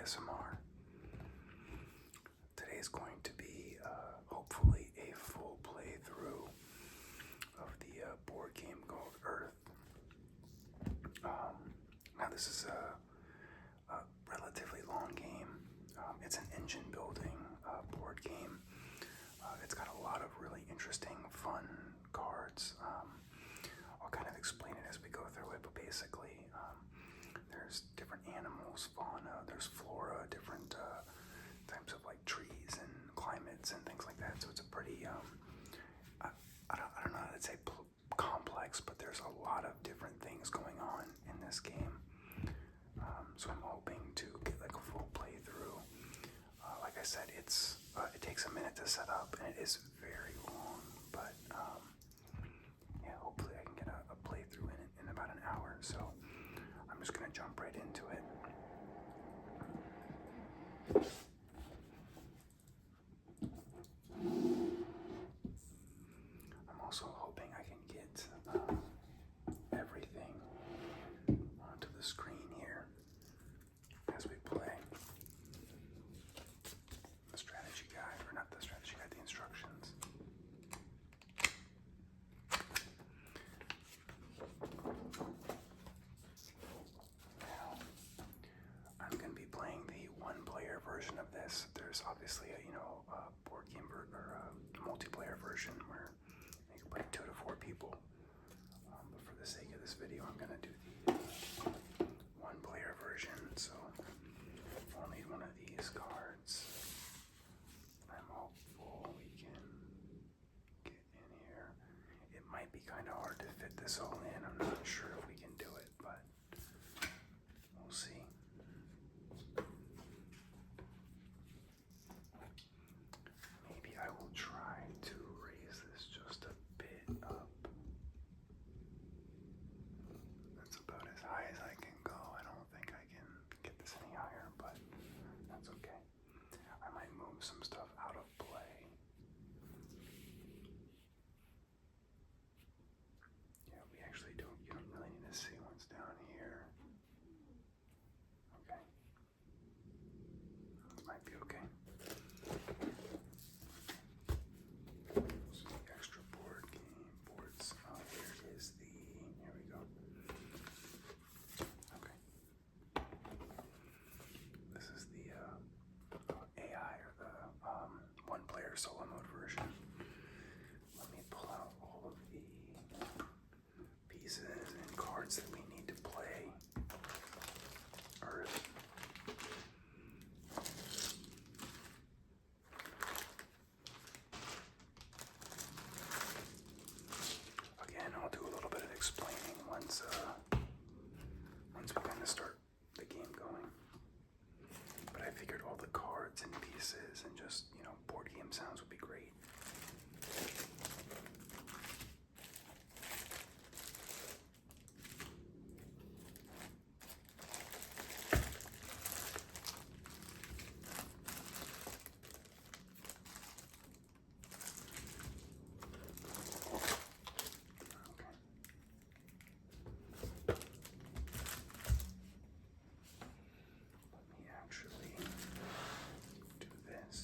ASMR. Today's going to be hopefully a full playthrough of the board game called Earth. Now this is a relatively long game. It's an engine building board game. It's got a lot of really interesting, fun cards. I'll kind of explain it as we go through it, but basically there's different animals, fauna, there's flora, different types of like trees and climates and things like that. So it's a pretty, I don't know how to say complex, but there's a lot of different things going on in this game. So I'm hoping to get like a full playthrough. Like I said, it takes a minute to set up, and it is very long, but yeah, hopefully I can get a playthrough in about an hour. So I'm just gonna jump right into it. I'm also hoping I can get everything onto the screen here as we play. The strategy guide, or not the strategy guide, the instructions. Now, I'm going to be playing the one-player version of this. There's obviously a board game or a multiplayer version where you can play 2 to 4 people. But for the sake of this video, I'm going to do the one-player version. So I'll need one of these cards. I'm hopeful we can get in here. It might be kind of hard to fit this all in. I'm not sure if we can do it, but we'll see. Maybe I will try to raise this just a bit up. That's about as high as I can go. I don't think I can get this any higher, but that's okay. I might move some stuff out of play. Yeah, we actually don't, you don't really need to see what's down here. Okay. This might be okay. So the extra boards. Where is the, here we go. Okay. This is the AI, or the one-player solo mode version. Let me pull out all of the pieces and cards that we need to play Earth. Again, I'll do a little bit of explaining once we kind of start the game going. But I figured all the cards and pieces and just, board game sounds would be great. Okay. Let me actually do this.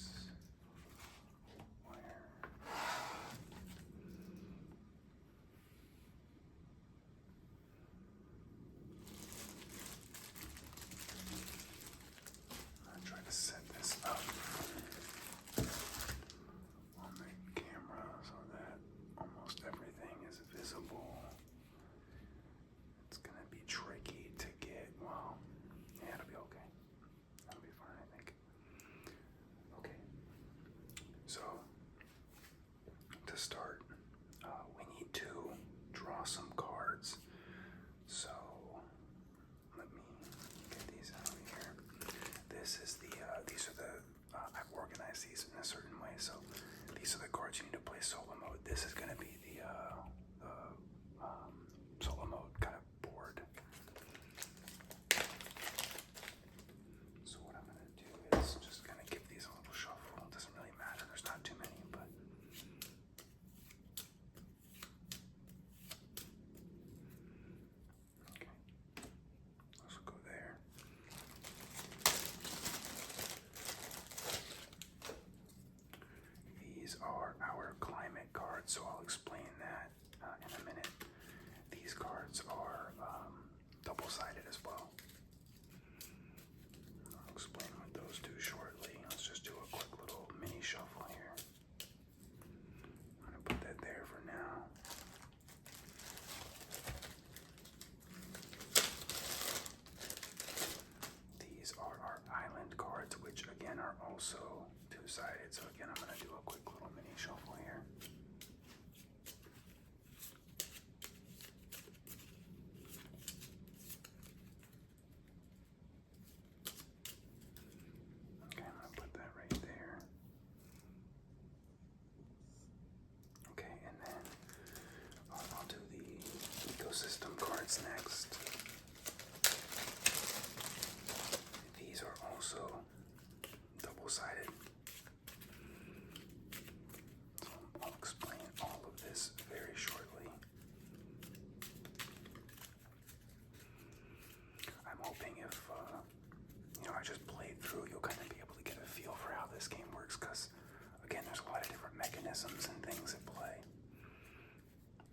organisms and things at play.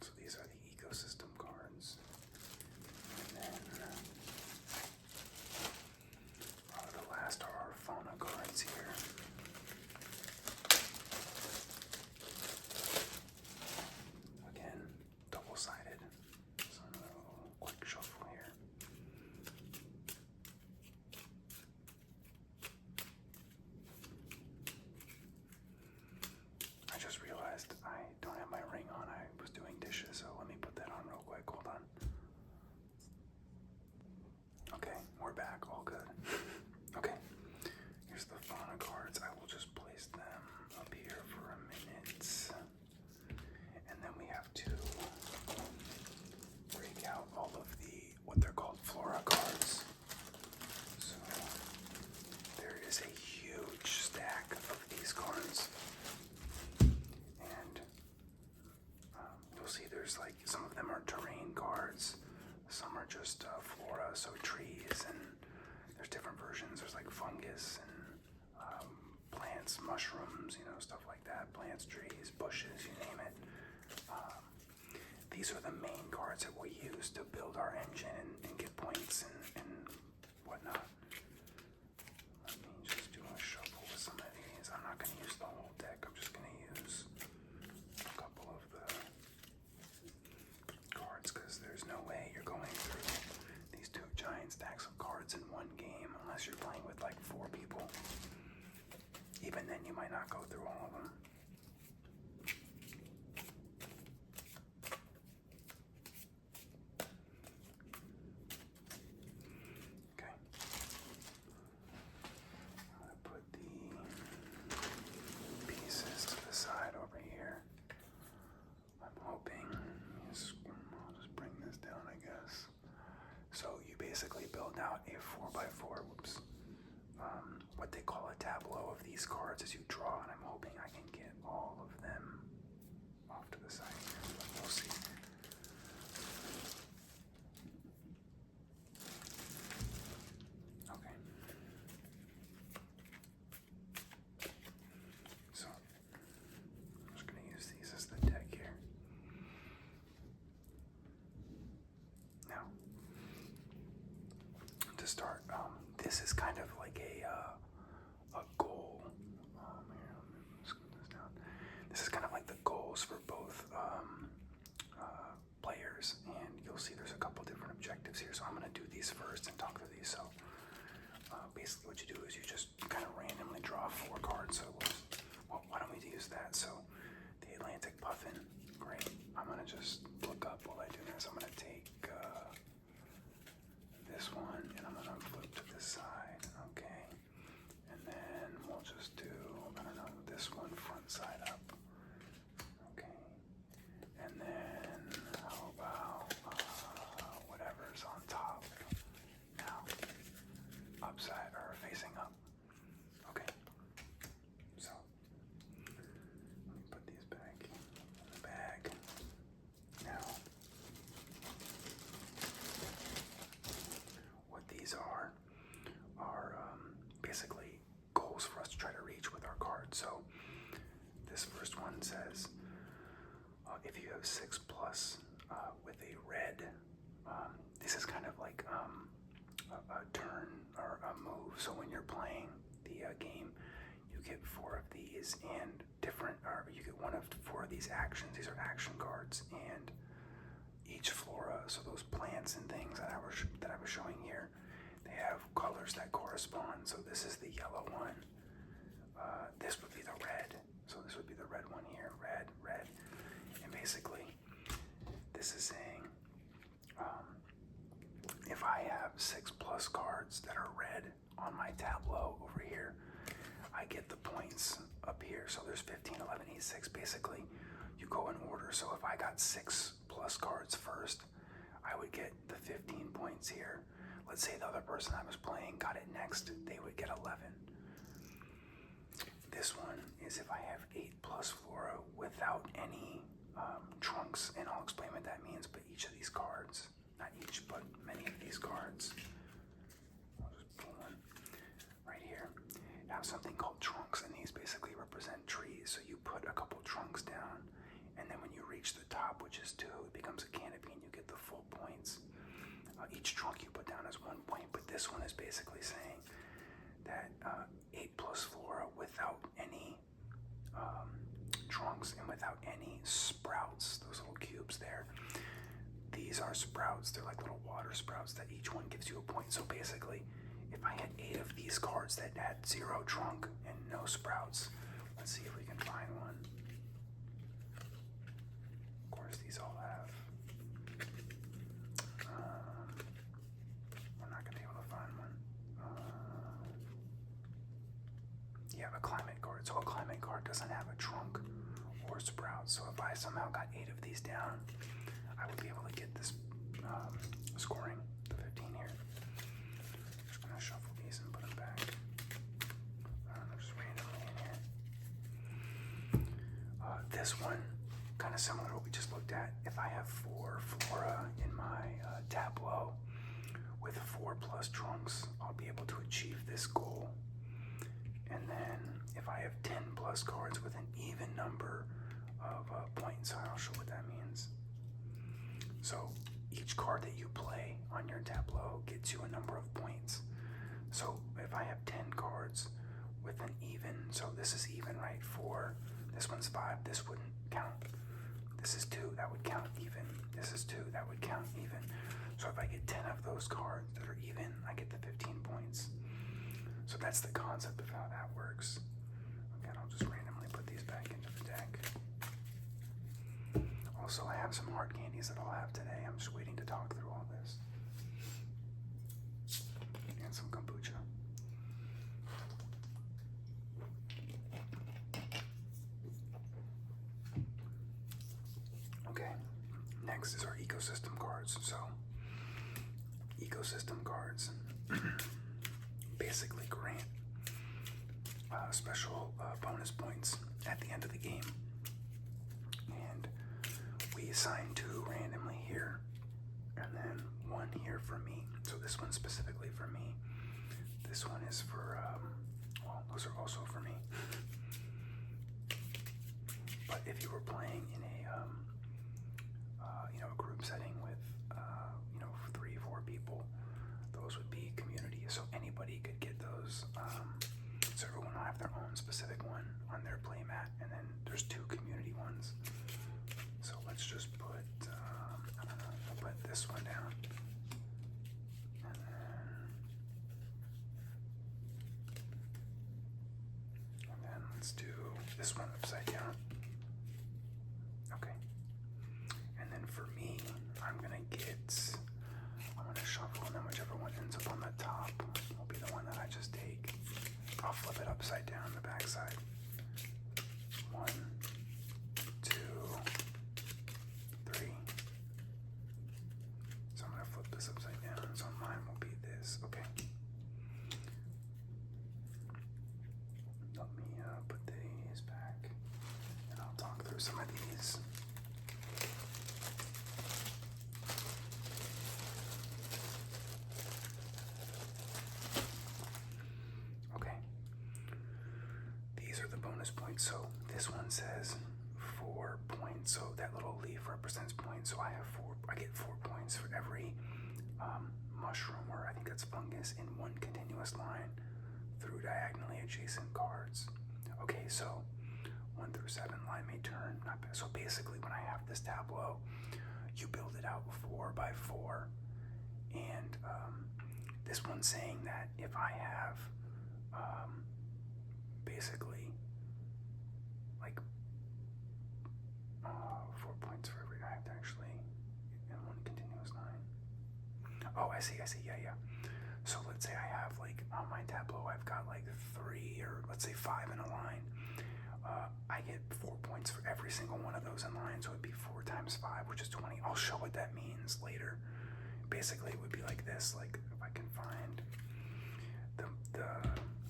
So these are the ecosystem cards. And then the last are our fauna cards here. Again, double-sided. So a little quick shuffle here. I just realized I don't have my ring on. I was doing dishes, so let me put that on real quick. Hold on. Okay, we're back. All good. Okay, here's the fauna cards. I will just place them up here for a minute. And then we have to break out all of what they're called flora cards. So there is a huge stack of these cards. And you'll see there's like, some of them are terrain cards. Some are just flora, so trees, and there's different versions. There's like fungus and plants, mushrooms, stuff like that. Plants, trees, bushes, you name it. These are the main cards that we use to build our engine and get points and whatnot. Let me just do a shuffle with some of these. I'm not going to use the whole deck. I'm just going to use a couple of the cards because there's no way you're going through these two giant stacks of cards in one game unless you're playing with like 4 people. Even then, you might not go through all of them. Okay. I'm going to put the pieces to the side over here. I'm hoping, I'll just bring this down, I guess. So you basically build out a 4x4, what they call a tableau of these cards as you draw, and I'm hoping I can get all of them off to the side here, but we'll see. Okay. So I'm just going to use these as the deck here. Now, to start, this is kind of like a goal. Here, let me scoot this down. This is kind of like the goals for both players, and you'll see there's a couple different objectives here. So I'm going to do these first and talk through these. So basically, what you do is you just kind of randomly draw 4 cards. So why don't we use that? So the Atlantic puffin, great. I'm going to just look up while I do this. I'm going to take this one and I'm going to flip to this side. Okay. And then we'll just do, I don't know, this one front side up. Okay. And then how about whatever's on top now? Upside or facing up. Okay. So let me put these back in the bag. Now, what these are basically goals for us to try to reach with our cards. So this first one says if you have 6+ with a red, this is kind of like a turn or a move. So when you're playing the game, you get 4 of these and different, or you get 1 of 4 of these actions. These are action cards, and each flora, so those plants and things that I was showing here, they have colors that correspond. So this is the yellow one. This would be the red. So this would be the red one here. Red, red. And basically, this is saying if I have 6+ cards that are red on my tableau over here, I get the points up here. So there's 15, 11, 8, 6. Basically, you go in order. So if I got 6+ cards first, I would get the 15 points here. Let's say the other person I was playing got it next, they would get 11. This one is if I have 8+ flora without any trunks, and I'll explain what that means, but each of these cards, not each, but many of these cards, I'll just pull one right here, have something called trunks, and these basically represent trees. So you put a couple trunks changes too. It becomes a canopy and you get the full points. Each trunk you put down is 1 point, but this one is basically saying that 8 plus flora without any trunks and without any sprouts, those little cubes there. These are sprouts. They're like little water sprouts that each one gives you a point. So basically, if I had 8 of these cards that had 0 trunk and no sprouts, let's see if we can find one. Of course, these all have. We're not going to be able to find one. Yeah, a climate card. So a climate card doesn't have a trunk or sprouts. So if I somehow got 8 of these down, I would be able to get this scoring, the 15 here. I'm just going to shuffle these and put them back. Just randomly in here. This one, kind of similar to what we just looked at. If I have 4 flora in my tableau with 4 plus trunks, I'll be able to achieve this goal. And then if I have 10 plus cards with an even number of points, I'll show what that means. So each card that you play on your tableau gets you a number of points. So if I have 10 cards with an even, so this is even, right? 4, this one's 5, this wouldn't count. This is 2, that would count even. This is 2, that would count even. So if I get 10 of those cards that are even, I get the 15 points. So that's the concept of how that works. Okay, I'll just randomly put these back into the deck. Also, I have some hard candies that I'll have today. I'm just waiting to talk through all this. And some kombucha. Okay, next is our ecosystem cards. So, ecosystem cards basically grant special bonus points at the end of the game. And we assign 2 randomly here, and then 1 here for me. So this one's specifically for me. This one is for, well, those are also for me. But if you were playing in a, a group setting with, 3, 4 people, those would be community. So anybody could get those. So everyone will have their own specific one on their play mat, and then there's 2 community ones. So let's just put, I don't know, I'll put this one down. And then let's do this one upside down. Okay. And then for me, I'm gonna shuffle, and then whichever one ends up on the top will be the one that I just take. I'll flip it upside down the back side. 1, 2, 3. So I'm gonna flip this upside down. So mine will be this. Okay. Let me put these back, and I'll talk through some of these. Points. So this one says 4 points. So that little leaf represents points. So I get 4 points for every mushroom, or I think that's fungus, in one continuous line through diagonally adjacent cards. Okay, so 1 through 7 line may turn. Not bad. So basically, when I have this tableau, you build it out 4 by 4, and this one's saying that if I have basically like 4 points for every, I have to actually in one continuous line. Oh, I see, yeah. So let's say I have, like, on my tableau, I've got like 3 or let's say 5 in a line. I get 4 points for every single one of those in line, so it'd be 4 times 5, which is 20. I'll show what that means later. Basically, it would be like this. Like, if I can find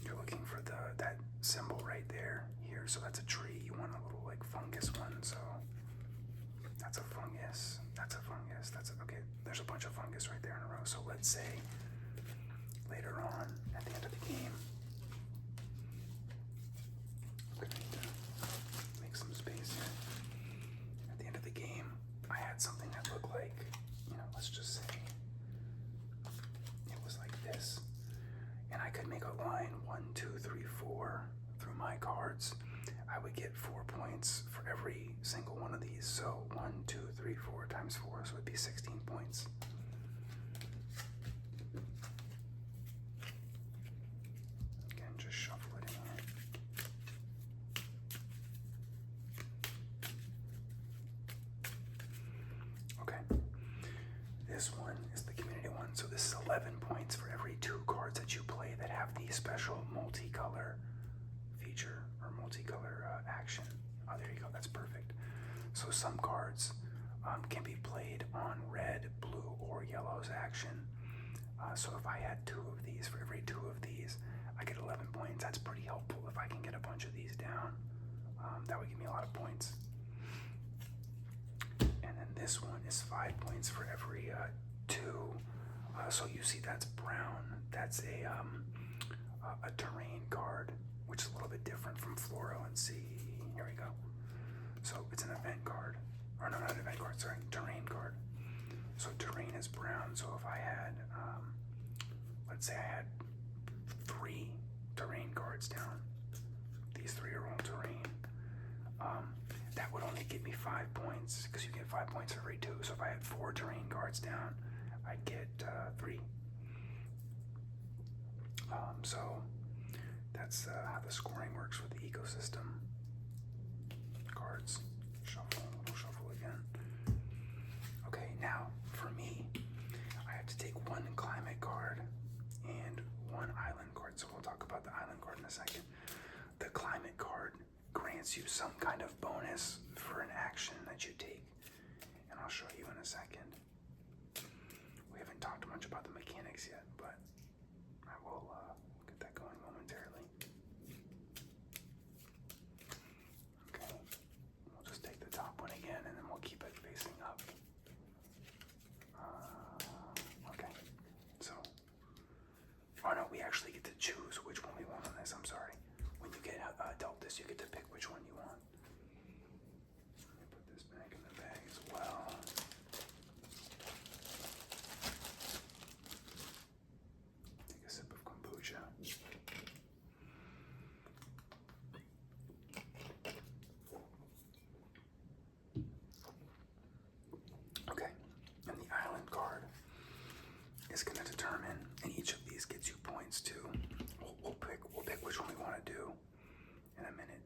you're looking for that symbol right there here. So that's a tree. You want a little like fungus one. So that's a fungus. Okay. There's a bunch of fungus right there in a row. So let's say later on at the end of the game, I'm gonna need to make some space here. At the end of the game, I had something that looked like, let's just say it was like this. And I could make a line 1, 2, 3, 4 through my cards. I would get 4 points for every single one of these. So 1, 2, 3, 4 times 4, so it'd be 16 points. Again, just shuffle it in. Okay. This one is the community one. So this is 11 points for every 2 cards that you play that have the special multicolor feature or multicolor action. Oh, there you go. That's perfect. So some cards can be played on red, blue, or yellow's action. So if I had 2 of these, for every 2 of these, I get 11 points. That's pretty helpful if I can get a bunch of these down. That would give me a lot of points. And then this one is 5 points for every 2. So you see that's brown. That's a terrain card, which is a little bit different from Fluoro and C. Here we go. So it's an event card. Or no, not an event card, sorry, terrain card. So terrain is brown. So if I had, let's say I had 3 terrain cards down. These 3 are all terrain. That would only give me 5 points because you get 5 points for every 2. So if I had 4 terrain cards down, I'd get 3. So that's how the scoring works with the ecosystem. Cards. Shuffle. We'll shuffle again. Okay, now for me, I have to take 1 climate card and 1 island card. So we'll talk about the island card in a second. The climate card grants you some kind of bonus for an action that you take. And I'll show you in a second. We haven't talked much about the mechanics yet, but I will get that going momentarily. Okay, we'll just take the top one again and then we'll keep it facing up. Okay, so, oh no, we actually get to choose which one we want on this, I'm sorry. When you get dealt this, you get to pick which one you want. Let me put this back in the bag as well. Take a sip of kombucha. Okay, and the island card is going to determine, and each of these gets you points too. We'll pick which one we want to do in a minute.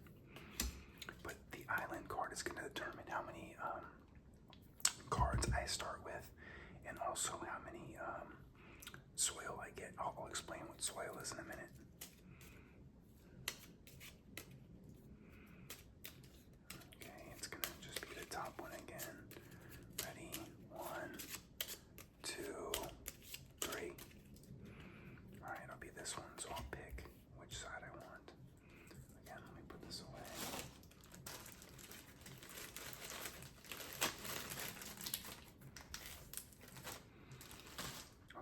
But the island card is going to determine how many cards I start with, and also how many soil I get. I'll explain what soil is in a minute. Okay, it's going to just be the top one again. Ready? 1, 2, 3. Alright, it'll be this one, so I'll pick which side I want. Again, let me put this away.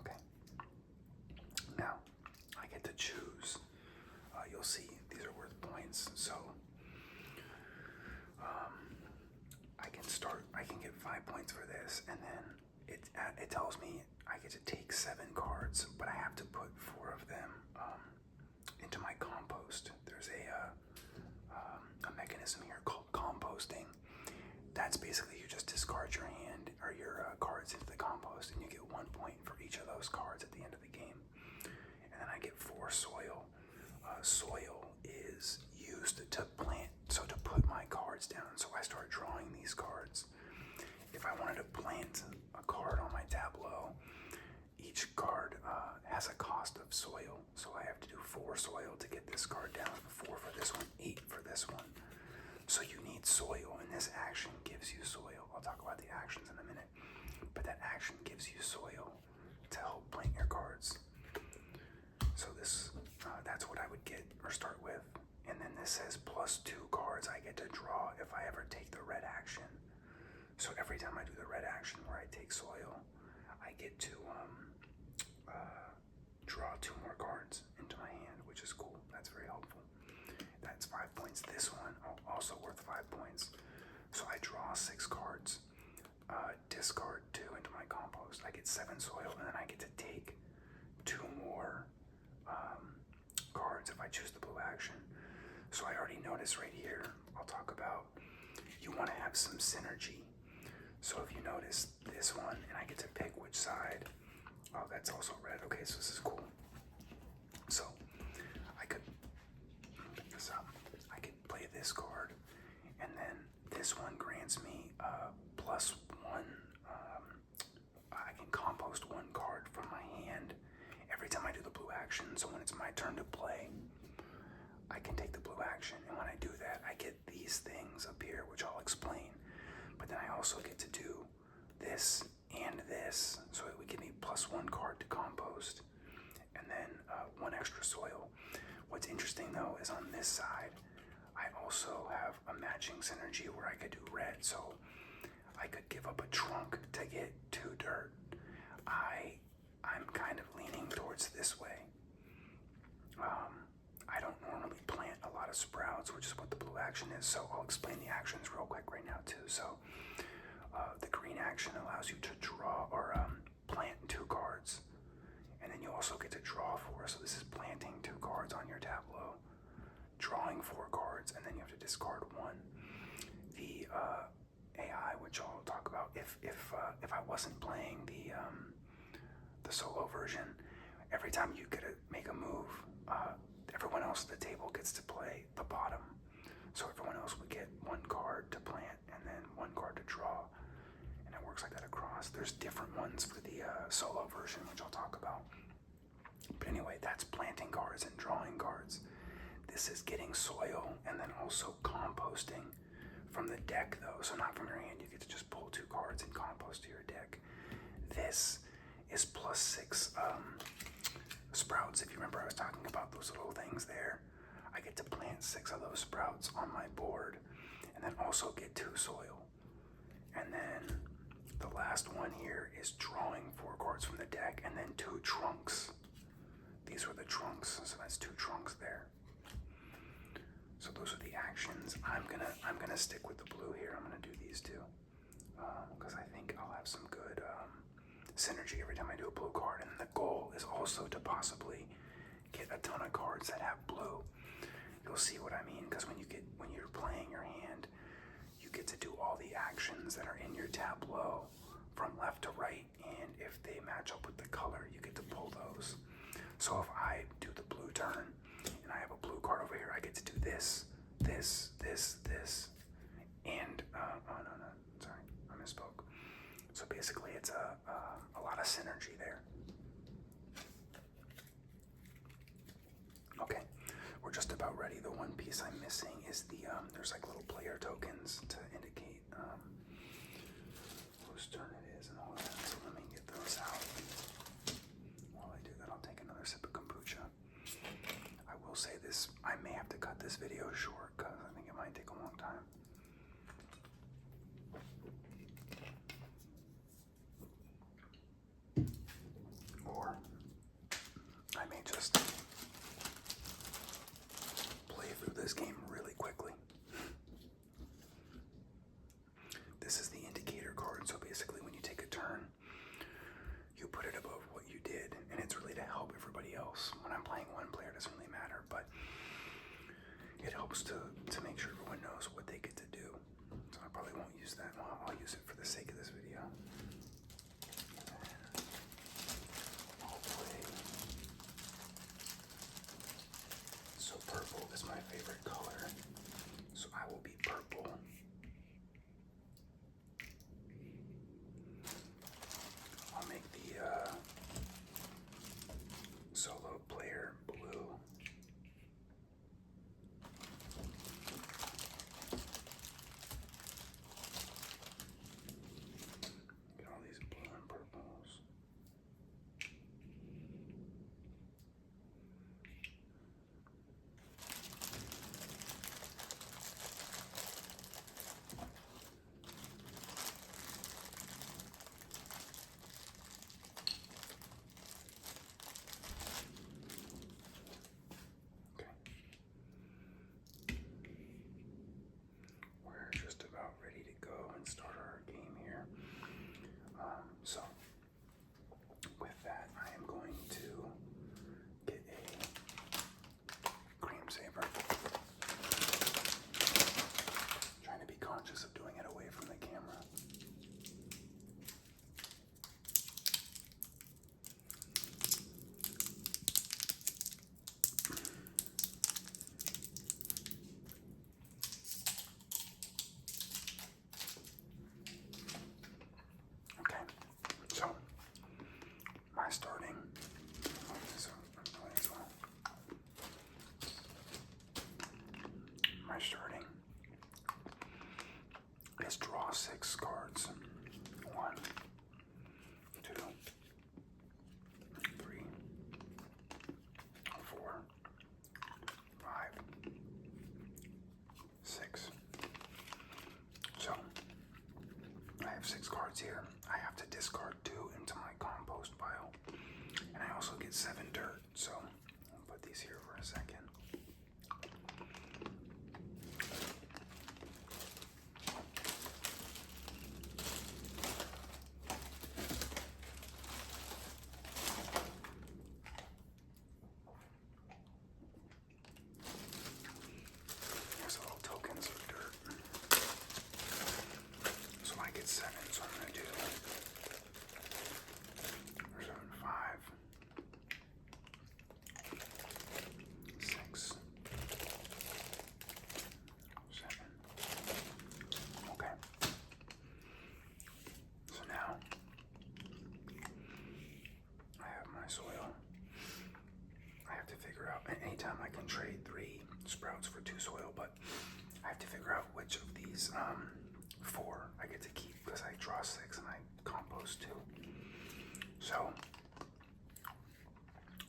Okay. Now, I get to choose. You'll see these are worth points, so I can get 5 points for this, and then it tells me I get to take 7 cards, but I have to put 4 of them into my compost. There's a mechanism here called composting. That's basically you just discard your hand or your cards into the compost, and you get 1 point for each of those cards at the end of the game. And then I get 4 soil. Soil is used to plant, so to put my cards down. So I start drawing these cards. If I wanted to plant a card on my tableau, each card has a cost of soil. So I have to do 4 soil to get this card down, 4 for this one, 8 for this one. So you need soil, and this action gives you soil. I'll talk about the actions in a minute, but that action gives you soil to help plant your cards. So that's what I would get or start with. And then this says +2 cards I get to draw if I ever take the red action. So every time I do the red action where I take soil, I get to draw 2 more cards into my hand, which is cool. That's very helpful. That's 5 points. This one also worth 5 points. So I draw 6 cards. discard 2 into my compost. I get 7 soil, and then I get to take 2 more cards if I choose the blue action. So I already noticed right here, I'll talk about, you want to have some synergy. So if you notice this one, and I get to pick which side, oh, that's also red. Okay, so this is cool. So I could pick this up. I could play this card, and then this one grants me +1. I can compost 1 card from my hand every time I do the blue action. So when it's my turn to play, I can take the blue action, and when I do that, I get these things up here, which I'll explain. But then I also get to do this and this, so it would give me +1 card to compost, and then 1 extra soil. What's interesting though is on this side, I also have a matching synergy where I could do red, so I could give up a trunk to get 2 dirt. I'm kind of leaning towards this way. I don't normally plant a lot of sprouts, which is what the blue action is, so I'll explain the actions real quick right now too. So the green action allows you to draw or plant 2 cards, and then you also get to draw 4. So this is planting 2 cards on your tableau, drawing 4 cards, and then you have to discard 1. The AI, which I'll talk about, if I wasn't playing the solo version, every time you get to make a move, everyone else at the table gets to play the bottom. So everyone else would get 1 card to plant and then 1 card to draw, and it works like that across. There's different ones for the solo version, which I'll talk about. But anyway, that's planting cards and drawing cards. This is getting soil and then also composting from the deck though, so not from your hand. You get to just pull 2 cards and compost to your deck. This is +6 sprouts. If you remember, I was talking about those little things there. I get to plant 6 of those sprouts on my board, and then also get 2 soil. And then the last one here is drawing 4 cards from the deck, and then 2 trunks. These were the trunks, so that's 2 trunks there. So those are the actions. I'm gonna stick with the blue here. I'm gonna do these 2 because I think I'll have some good synergy every time I do a blue card. And the goal is also to possibly get a ton of cards that have blue. You'll see what I mean, because when you're playing your hand, you get to do all the actions that are in your tableau from left to right, and if they match up with the color, you get to pull those. So if I do the blue turn and I have a blue card over here, I get to do this, this, and oh no, sorry, I misspoke. So basically, it's a lot of synergy there. Okay, we're just about ready. The one piece I'm missing is the there's like little player tokens to indicate whose turn it is and all that. So let me get those out. While I do that, I'll take another sip of kombucha. I will say this, I may have to cut this video short because I think it might take a long time. Or I may just play through this game really quickly. This is the indicator card, so basically when you take a turn, you put it above what you did, and it's really to help everybody else. When I'm playing one player, it doesn't really matter, but it helps to make sure everyone knows what they get to do. So I probably won't use that. Well, I'll use it for the sake of this video. I'll play. So purple is my favorite color, so I will be purple. I'll make the solo player blue. Get all these blue and purples. cards here. I have to discard 2 into my compost pile. And I also get 7 dirt, so I'll put these here for a second. Here's a little tokens of dirt. So I get 7, so I'm going to do 7, 5, 6, 7. Okay. So now I have my soil. I have to figure out, anytime I can trade 3 sprouts for 2 soil, but I have to figure out which of these 4 I get to keep because I draw 6 and I compost 2. So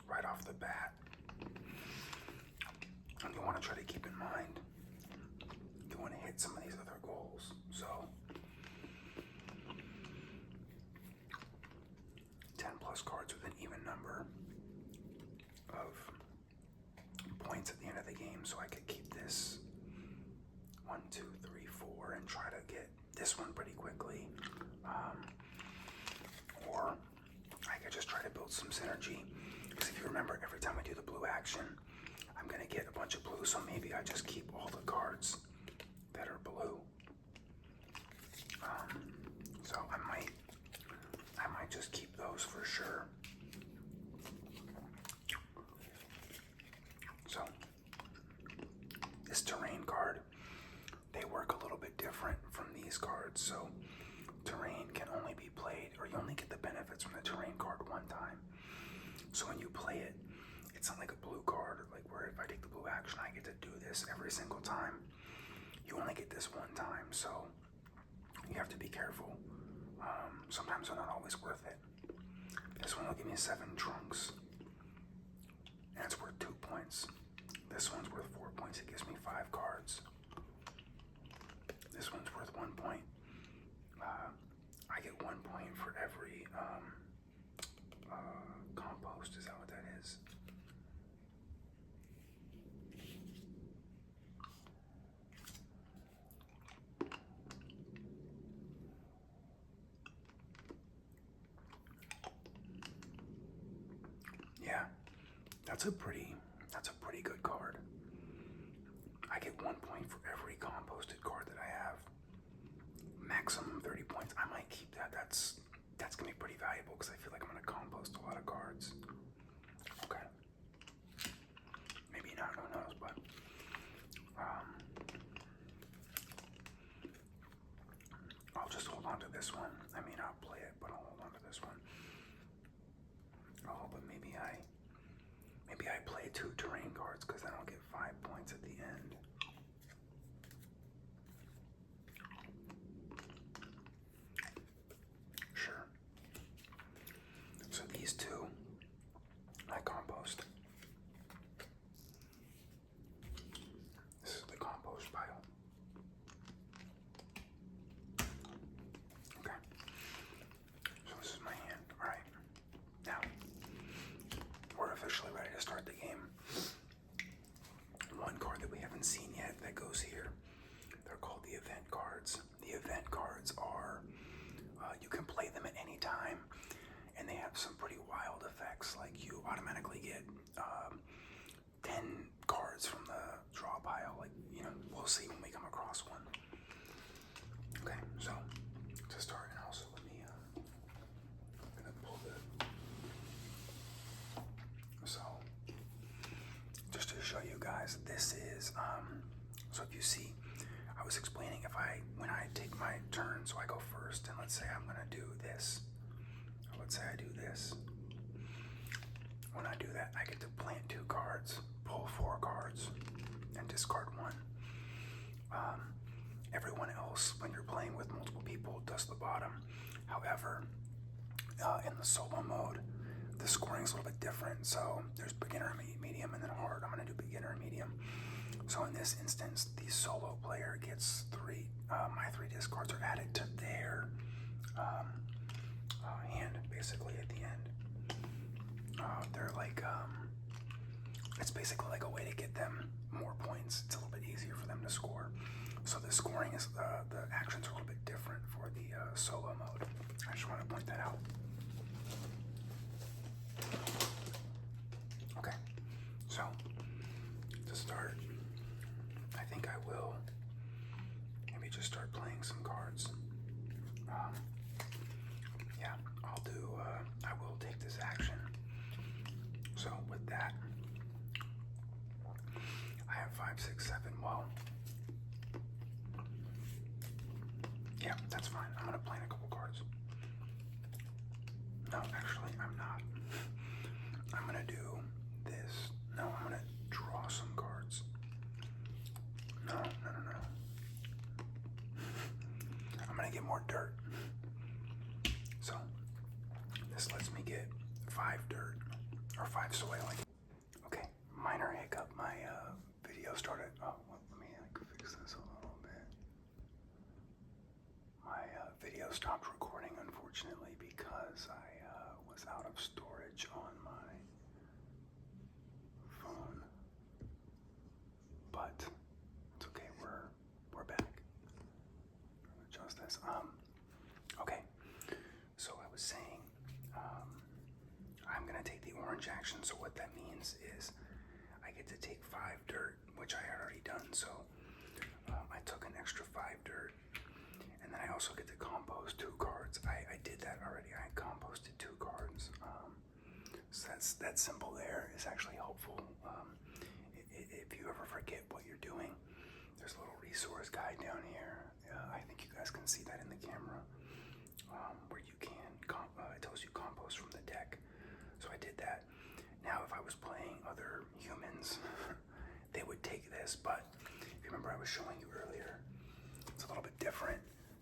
right off the bat, you want to try to keep in mind you want to hit some of these other goals. So 10 plus cards with an even number of points at the end of the game, so I could keep this 1, 2, 3, 4 and try to get this one pretty quickly. Or I could just try to build some synergy, because if you remember, every time I do the blue action, I'm going to get a bunch of blue, so maybe I just keep all the cards that are blue. So I might just keep those for sure. So this terrain card, they work a little bit different from these cards. So terrain can only be played, or you only get the benefits from the terrain card one time. So when you play it, it's not like a blue card, like where if I take the blue action, I get to do this every single time. You only get this one time, so you have to be careful. Sometimes they're not always worth it. This one will give me 7 trunks, and it's worth 2 points. This one's worth 4 points. It gives me 5 cards. This one's worth 1 point. I get 1 point for every compost. Is that what that is? Yeah, that's a pretty good card. I get 1 point for every composted card that I have. Maximum 30 points. I might keep that. That's gonna be pretty valuable because I feel like I'm gonna compost a lot of cards. Okay. Maybe not, who knows, but I'll just hold on to this one. I may not play it, but I'll hold on to this one. Oh, but maybe I play 2 terrain cards because then I'll get 5 points at the end. Sure. So these 2 I compost. This is the compost pile. Okay. So this is my hand. All right. Now, we're officially ready to start the game. One card that we haven't seen yet that goes here, they're called the event cards. The event cards are, you can play them at any time, and they have some pretty wild effects, like you automatically get 10 cards from the draw pile. Like, we'll see when we come across one. Okay, so to start, and also let me, I'm gonna pull so just to show you guys, this is, so if you see, I was explaining when I take my turn, so I go first, and let's say I'm gonna do this, or let's say I do this. When I do that, I get to plant 2 cards, pull 4 cards, and discard 1. Everyone else, when you're playing with multiple people, does the bottom. However, in the solo mode, the scoring is a little bit different. So there's beginner, medium, and then hard. I'm going to do beginner and medium. So in this instance, the solo player gets 3, my 3 discards are added to their hand, basically, at the end. They're like, it's basically like a way to get them more points. It's a little bit easier for them to score. So the scoring is, the actions are a little bit different for the solo mode. I just want to point that out. Okay, so to start, I think I will maybe just start playing some cards. Yeah, I will take this action. So with that, I have 5, 6, 7. Well, yeah, that's fine. I'm gonna play in a couple cards. No, actually, I'm not. I'm gonna do this. No, I'm gonna draw some cards. No. I'm gonna get more dirt. So, this lets me get 5 dirt, or 5 soil. Okay, minor hiccup. My video started. Oh, let me fix this a little bit. My video stopped recording, unfortunately, because I was out of storage on my phone. But it's okay. We're back. Adjust this. Okay. So I was saying, I'm gonna take the orange action. So what that means is, I get to take 5 dirt, which I had already done. So I took an extra 5 dirt, and then I also get to compost 2 cards. I did that already. I composted 2 cards. So that symbol there is actually helpful. If you ever forget what you're doing, there's a little resource guide down here. I think you guys can see that in the camera, where you can, it tells you compost from the deck. So I did that. Now, if I was playing other humans, they would take this, but if you remember I was showing you earlier, it's a little bit different.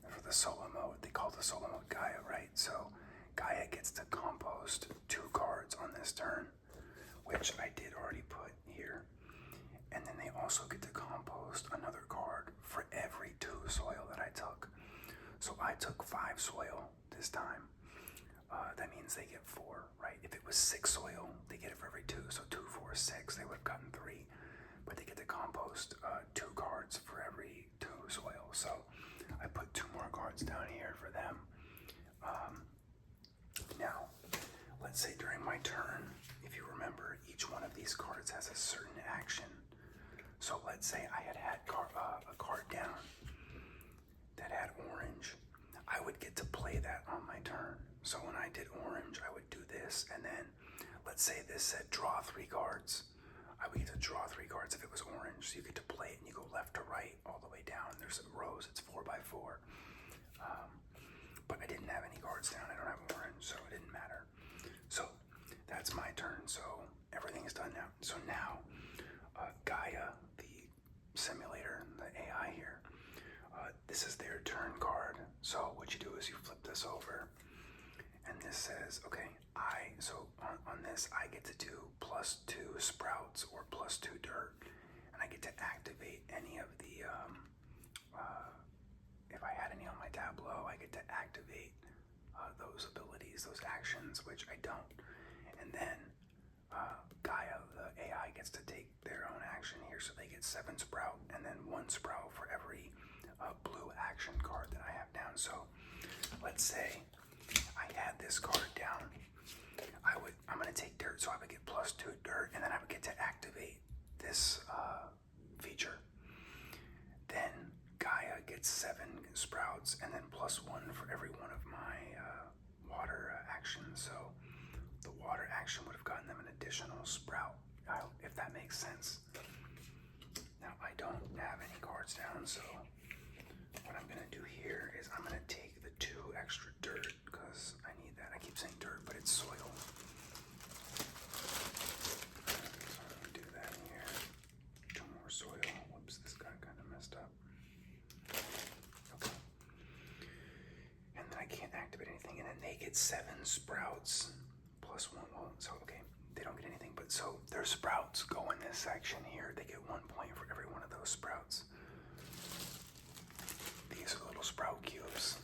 For the solo mode, they call the solo mode Gaia, right? So Gaia gets to compost 2 cards on this turn, which I did already put here. And then they also get to compost another card for every 2 soil that I took. So I took 5 soil this time. That means they get 4, right? If it was 6 soil, they get it for every 2. So 2, 4, 6, they would have gotten 3. But they get to compost 2 cards for every 2 soil. So I put 2 more cards down here for them. Now, let's say during my turn, if you remember, each one of these cards has a certain action. So let's say I had a card down that had orange. I would get to play that on my turn. So when I did orange, I would do this, and then let's say this said draw 3 cards. I would get to draw 3 cards if it was orange. So you get to play it and you go left to right all the way down. There's rows, it's 4 by 4. But I didn't have any cards down. I don't have orange, so it didn't matter. So that's my turn. So everything is done now. So now Gaia, the simulator, the AI here, this is their turn card. So what you do is you flip this over, and this says, okay, on this I get to do +2 sprouts or +2 dirt, and I get to activate any of the, if I had any on my tableau, I get to activate those abilities, those actions, which I don't. And then Gaia, the AI, gets to take their own action here, so they get 7 sprout, and then 1 sprout for every blue action card that I have down. So let's say I had this card down. I'm gonna take dirt, so I would get +2 dirt, and then I would get to activate this feature. Then Gaia gets 7 sprouts, and then +1 for every one of my water actions. So the water action would have gotten them an additional sprout, if that makes sense. Now I don't have any cards down, so what I'm gonna do here is I'm gonna take the 2 extra dirt, because I need that. I keep saying dirt, but it's soil. So I'm gonna do that here. 2 more soil. Whoops, this got kind of messed up. Okay. And then I can't activate anything, and then they get 7 sprouts +1. Well, so okay, they don't get anything, but so their sprouts go in this section here. They get 1 point for every one of those sprouts. These are little sprout cubes.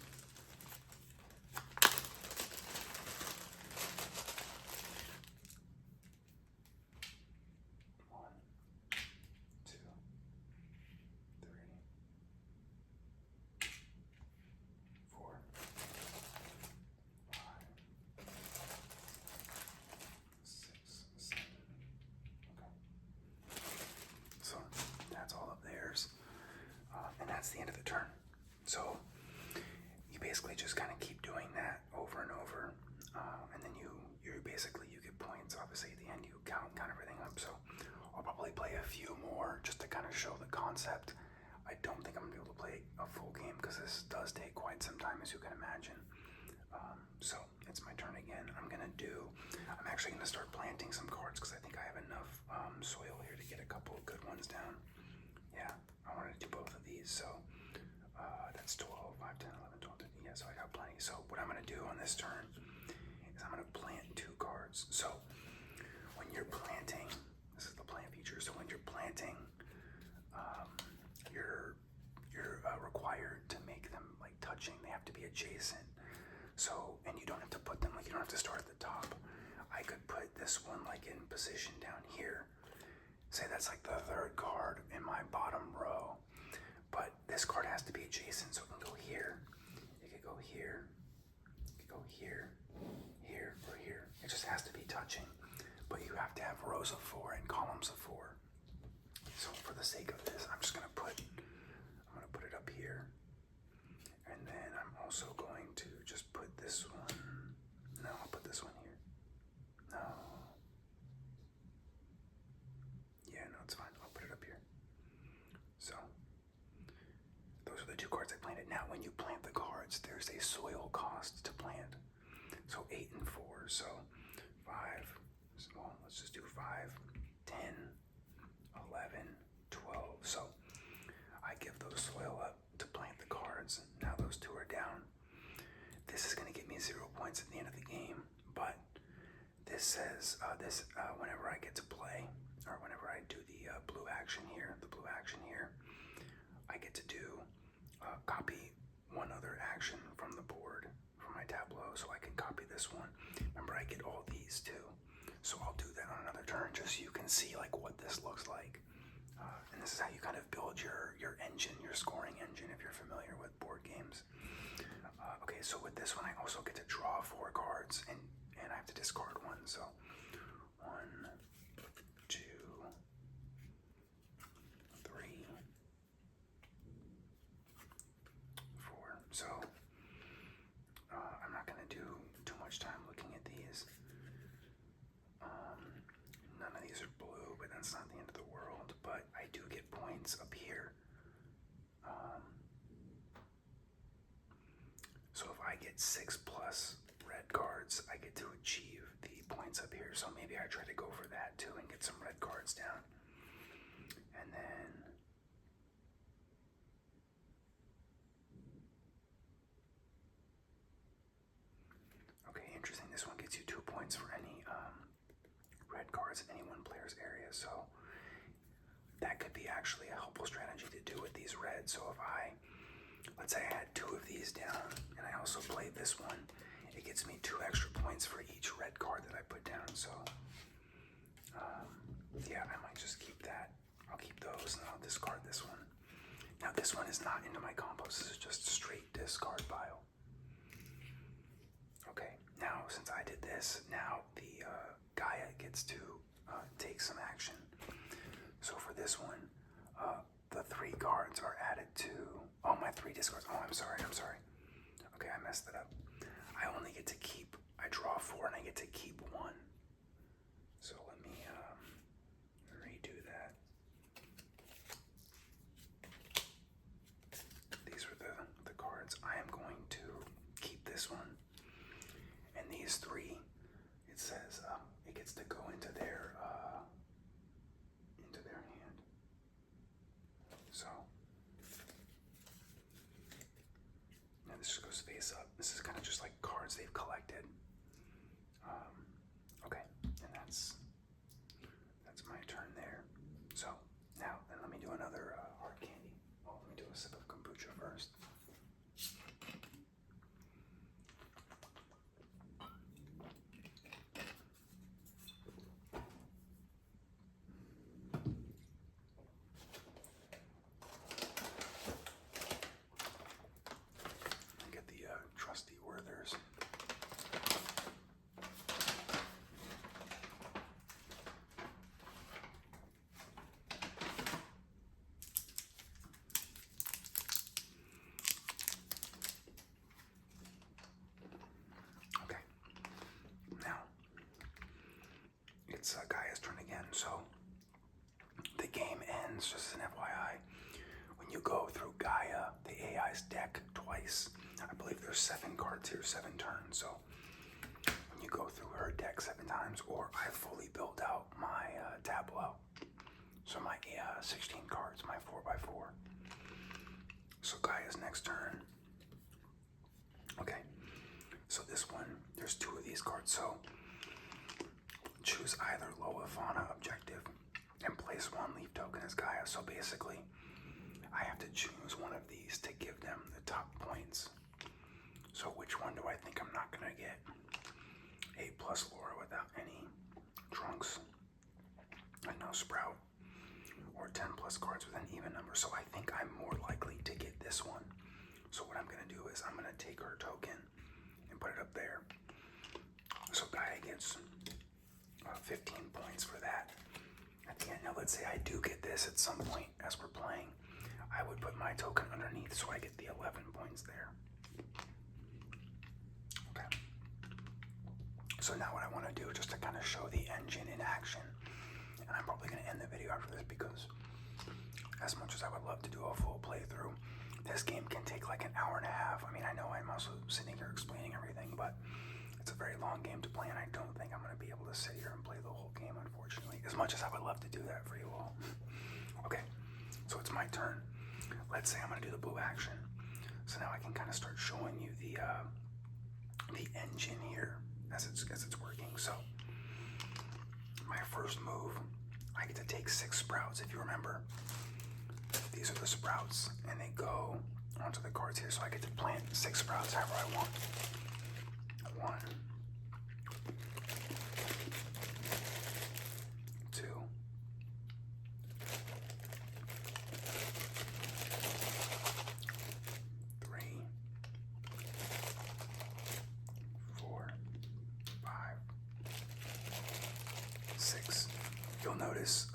few more just to kind of show the concept. I don't think I'm gonna be able to play a full game because this does take quite some time, as you can imagine. So it's my turn again. I'm actually gonna start planting some cards because I think I have enough soil here to get a couple of good ones down. Yeah, I wanted to do both of these, so that's 12, 5, 10, 11, 12, 13. Yeah, so I got plenty. So what I'm gonna do on this turn is I'm gonna plant 2 cards. So when you're planting, this is the plant feature. So when you're planting, you're required to make them like touching. They have to be adjacent. So, and you don't have to put them like, you don't have to start at the top. I could put this one like in position down here. Say that's like the 3rd card in my bottom row. But this card has to be adjacent, so it can go here. It could go here. It could go here, here, or here. It just has to be touching. But you have to have rows of 4 and columns of 4. So for the sake of this, I'm gonna put it up here. And then I'm also going to just put this one. No, I'll put this one here. No. Yeah, no, it's fine. I'll put it up here. So those are the 2 cards I planted. Now, when you plant the cards, there's a soil cost to plant. So 8 and 4. So 5. Well, let's just do 5, 10, 11, 12. So I give those soil up to plant the cards. Now those 2 are down. This is going to get me 0 points at the end of the game, but this says whenever I get to play, or whenever I do the blue action here, I get to do copy one other action from the board, from my tableau, so I can copy this one. Remember, I get all these too, so I'll do that on another turn just so you can see like what this looks like. And this is how you kind of build your engine, your scoring engine, if you're familiar with board games. Okay, so with this one, I also get to draw 4 cards, and I have to discard 1. So 1, 2, 3, 4. So I'm not going to do too much time looking at these. None of these are blue, but that's not the end of the world. But I do get points up here. So if I get 6 plus red cards, I get to achieve the points up here. So maybe I try to go for that too and get some red cards down. And then okay, interesting. This one gets you 2 points for any red cards in any one player's area. So that could be actually a helpful strategy to do with these reds. So if let's say I had 2 of these down, and I also played this one, it gets me 2 extra points for each red card that I put down. So yeah, I might just keep that. I'll keep those, and I'll discard this one. Now this one is not into my compost. This is just straight discard pile. Okay, now since I did this, now the Gaia gets to take some action. So for this one, the 3 cards are added to, my 3 discards. Oh, I'm sorry. Okay, I messed it up. I only get to keep, I draw 4 and I get to keep 1. So let me redo that. These are the cards. I am going to keep this one. And these 3, it says it gets to go into their hand. So now this just goes face up. This is kind of just like cards they've collected. Okay, and that's my turn there. So now then let me do another hard candy. Well, let me do a sip of kombucha first. Get the trusty Werther's. Okay. Now it's Gaia's turn again. So the game ends, just as an FYI, when you go through Gaia, the AI's deck, twice. I believe there's 7 cards here, 7 turns, so when you go through her deck 7 times, or I fully build out my tableau. So my 16 cards, my 4x4. So Gaia's next turn. Okay, so this one, there's 2 of these cards, so choose either Loa Fauna objective and place 1 leaf token as Gaia. So basically, I have to choose one of these to give them the top points. So which one do I think I'm not gonna get? 8 plus Laura without any trunks and no Sprout, or 10 plus cards with an even number. So I think I'm more likely to get this one. So what I'm gonna do is I'm gonna take her token and put it up there. So Gaia gets 15 points for that at the end. Now let's say I do get this at some point as we're playing. I would put my token underneath so I get the 11 points there. Okay. So now what I want to do, just to kind of show the engine in action, and I'm probably going to end the video after this because as much as I would love to do a full playthrough, this game can take like an hour and a half. I mean, I know I'm also sitting here explaining everything, but it's a very long game to play, and I don't think I'm going to be able to sit here and play the whole game, unfortunately, as much as I would love to do that for you all. Okay, so it's my turn. Let's say I'm going to do the blue action. So now I can kind of start showing you the engine here as it's working. So my first move, I get to take 6 sprouts. If you remember, these are the sprouts, and they go onto the cards here. So I get to plant 6 sprouts however I want. 1, 2, 3, 4, 5, 6. You'll notice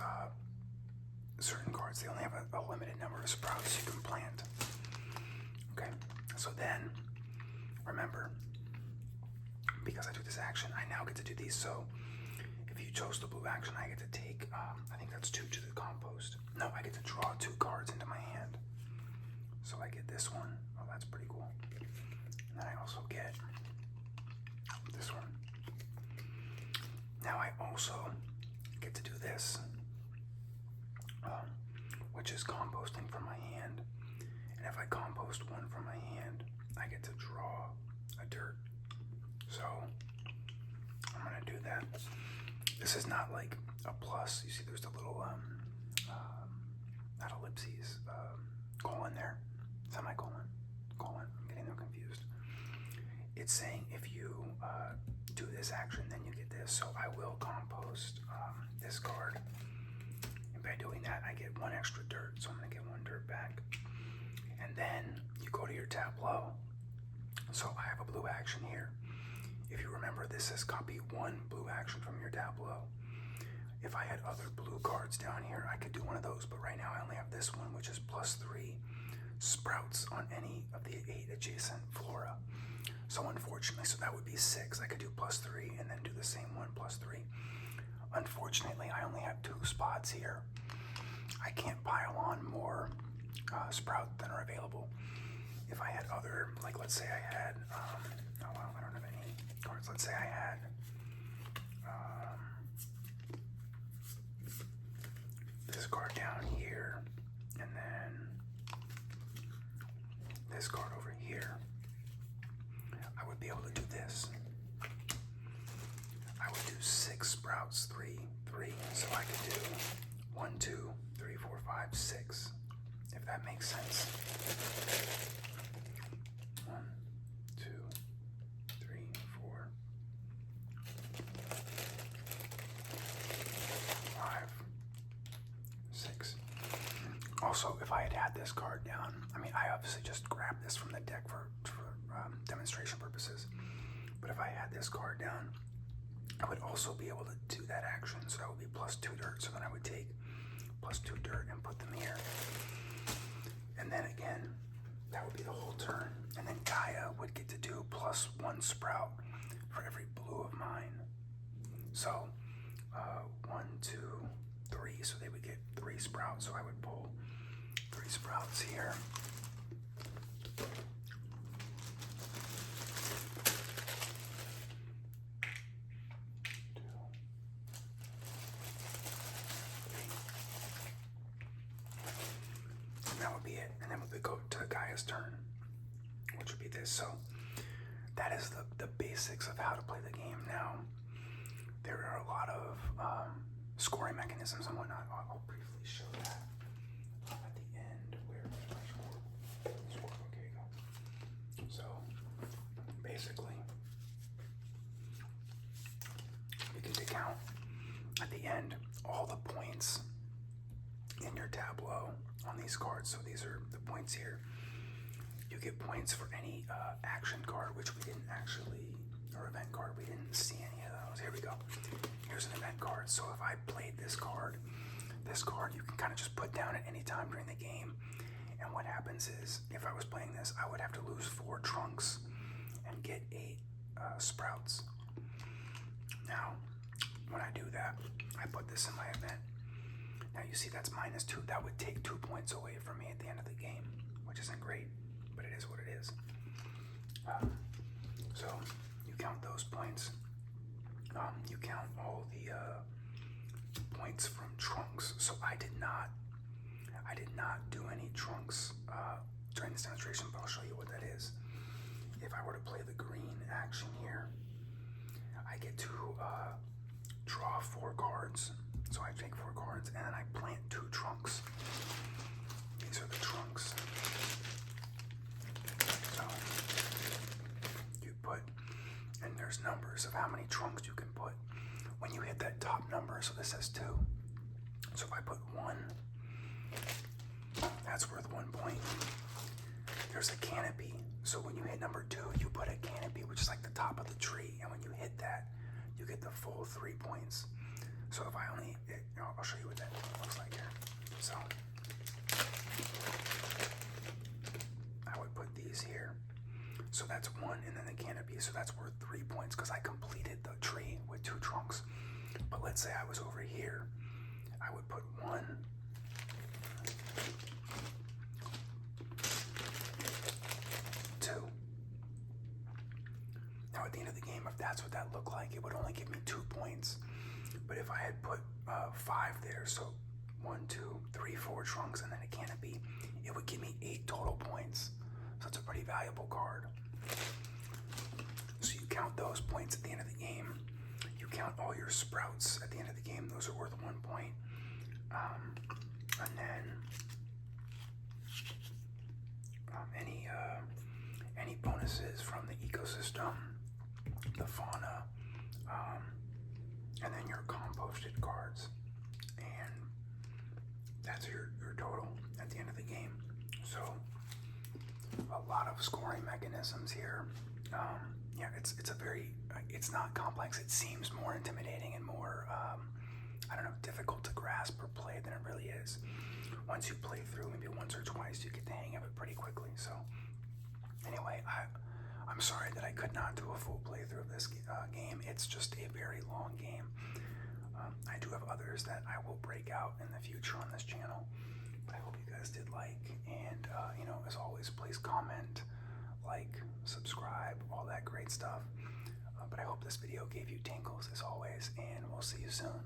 certain cards, they only have a limited number of sprouts you can plant. Okay, so then remember, because I do this action, I now get to do these. So if you chose the blue action, I get to take, I think that's 2 to the compost. No, I get to draw 2 cards into my hand. So I get this one. Oh, that's pretty cool. And then I also get this one. Now I also get to do this, which is composting from my hand. And if I compost 1 from my hand, I get to draw a dirt. So I'm gonna do that. This is not like a plus. You see there's the little not ellipses, colon there, semicolon, colon. I'm getting them confused. It's saying if you do this action, then you get this. So I will compost this card, and by doing that, I get 1 extra dirt. So I'm gonna get 1 dirt back, and then you go to your tableau. So I have a blue action here. If you remember, this says copy 1 blue action from your tableau. If I had other blue cards down here, I could do one of those, but right now I only have this one, which is +3 sprouts on any of the 8 adjacent flora. So unfortunately, so that would be 6. I could do +3 and then do the same one +3. Unfortunately, I only have 2 spots here. I can't pile on more sprout than are available. If I had other, like let's say I had, oh well, I don't have any cards. Let's say I had this card down here, and then this card over here, I would be able to do this. I would do 6 sprouts, 3, 3. So I could do 1, 2, 3, 4, 5, 6, if that makes sense. 1, 2, 3, 4, 5, 6. Also, if I had had this card down, I mean, I obviously just grabbed this from the deck for demonstration purposes, but if I had this card down, I would also be able to do that action, so that would be +2 dirt. So then I would take +2 dirt and put them here, and then again, that would be the whole turn. And then Gaia would get to do +1 sprout for every blue of mine. So 1, 2, 3. So they would get 3 sprouts, so I would pull 3 sprouts here. And that would be it. And then we would go to Gaia's turn, which would be this. So that is the basics of how to play the game. Now, there are a lot of scoring mechanisms and whatnot. I'll briefly show that at the end. Where's my score? Okay, go. So basically, you get to count at the end all the points in your tableau on these cards. So these are the points here. You get points for any action card, which we didn't actually, or event card, we didn't see any of those. Here we go. Here's an event card. So if I played this card you can kind of just put down at any time during the game. And what happens is, if I was playing this, I would have to lose 4 trunks and get 8 sprouts. Now, when I do that, I put this in my event. Now you see that's -2. That would take 2 points away from me at the end of the game, which isn't great, but it is what it is. So you count those points. You count all the points from trunks. So I did not do any trunks during this demonstration, but I'll show you what that is. If I were to play the green action here, I get to draw 4 cards. So I take 4 cards and then I plant 2 trunks. These are the trunks. So you put, and there's numbers of how many trunks you can put. When you hit that top number, so this says 2. So if I put 1, that's worth 1 point. There's a canopy. So when you hit number 2, you put a canopy, which is like the top of the tree. And when you hit that, you get the full 3 points. So if I only, I'll show you what that looks like here. So I would put these here. So that's 1, and then the canopy. So that's worth 3 points because I completed the tree with 2 trunks. But let's say I was over here. I would put 1, 2. Now at the end of the game, if that's what that looked like, it would only give me 2 points. But if I had put 5 there, so 1, 2, 3, 4 trunks, and then a canopy, it would give me 8 total points. So it's a pretty valuable card. So you count those points at the end of the game. You count all your sprouts at the end of the game. Those are worth 1 point. And then any bonuses from the ecosystem, the fauna, and then your composted cards, and that's your total at the end of the game. So a lot of scoring mechanisms here. Yeah, it's a very, it's not complex. It seems more intimidating and more I don't know, difficult to grasp or play than it really is. Once you play through maybe once or twice, you get the hang of it pretty quickly. So anyway, I'm sorry that I could not do a full playthrough of this game. It's just a very long game. I do have others that I will break out in the future on this channel, but I hope you guys did like, and as always, please comment, like, subscribe, all that great stuff. But I hope this video gave you tingles as always, and we'll see you soon.